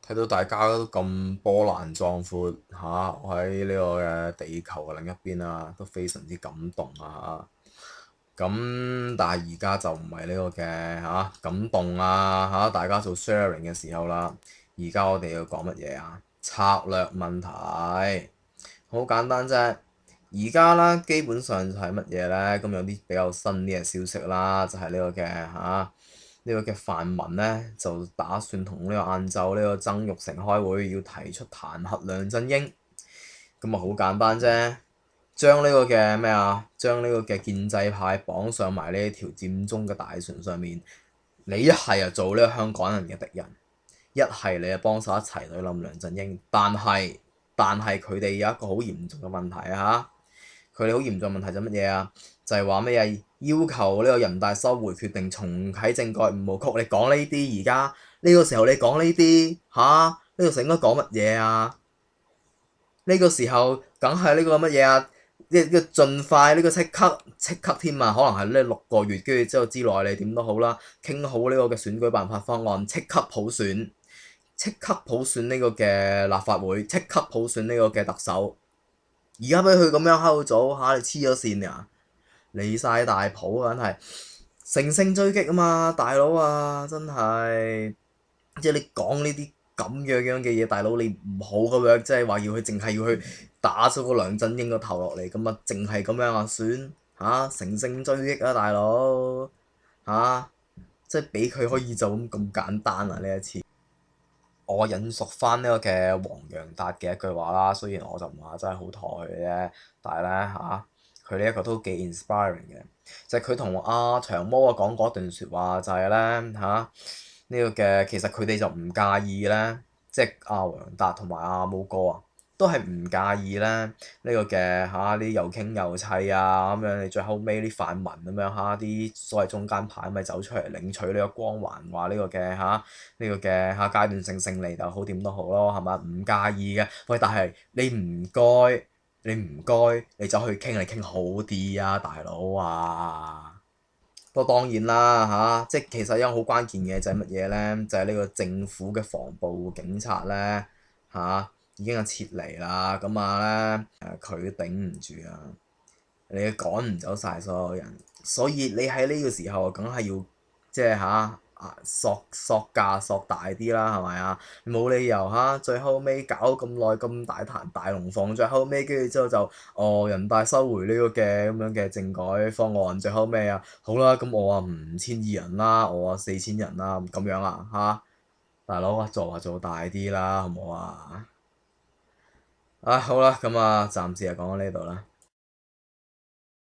睇到大家都咁波瀾壯闊嚇，我喺呢個嘅地球嘅另一邊啊，都非常之感動啊嚇。咁但係而家就唔係呢個嘅感動啊，大家做 sharing 嘅時候啦。而家我哋要講乜嘢啊？策略問題，好簡單啫。而家啦，基本上就係乜嘢呢？咁有啲比較新啲嘅消息啦，就係呢個嘅呢個嘅泛民呢，就打算同呢個晏晝呢個曾鈺成開會，要提出彈劾梁振英。咁啊好簡單啫，將呢個嘅咩啊，將呢個嘅建制派綁上埋呢條佔中嘅大船上面。你一係就做呢個香港人嘅敵人，一係你就幫手一齊去冧梁振英。但係佢哋有一個好嚴重嘅問題啊！佢哋好嚴重嘅問題就乜嘢啊？就係話咩嘢？要求呢個人大收回決定，重啟政改五部曲。你講呢啲而家呢個時候你講呢啲呢個時候應該講乜嘢啊？呢個時候梗係呢個乜嘢啊？呢個盡快呢個即刻添啊！可能係呢6個月跟住之後之內你點都好啦，傾好呢個嘅選舉辦法方案，即刻普選，即刻普選呢個嘅立法會，即刻普選呢個嘅特首。而家俾佢咁樣喺度做你黐咗線呀！離晒大譜啊，真係乘勝追擊啊嘛，大佬啊，真係即係你講呢啲咁樣嘅嘢，大佬你唔好咁樣，即係話淨係要去打咗個梁振英個頭落嚟，咁啊淨係咁樣啊算乘勝追擊啊，大佬即係俾佢可以就咁簡單啊呢一次。我引述翻呢個嘅黃洋達嘅一句話啦，雖然我就唔話真係好妥佢啫，但係咧佢呢一個都幾 inspiring 嘅，就係佢同阿長毛講嗰段説話，就係咧呢個嘅其實佢哋就唔介意咧，即係阿黃洋達同埋阿毛哥都係唔介意咧呢個嘅啲又傾又砌咁樣，你最後尾啲泛民咁樣啲所謂中間派咪走出嚟領取呢個光環，話呢個嘅呢個嘅階段性勝利就好點都好咯，係咪？唔介意嘅，喂，但係你唔該，你走去傾，你傾好啲啊，大佬啊！不過當然啦即係其實有好關鍵嘅就係乜嘢咧？就係呢個政府嘅防暴警察咧已經係撤離啦，咁咧佢頂唔住啊！你趕唔走晒所有人，所以你喺呢個時候梗係要即係索價索大啲啦，係咪啊？冇理由最後尾搞咁耐咁大壇大龍鳳，最後尾跟住之後就人大收回呢個嘅咁樣嘅政改方案，最後尾好啦，咁我話唔1200人啦，我話4000人啦，咁樣大佬做大啲啦，好唔好啊？好啦，咁暫時就講到呢度啦。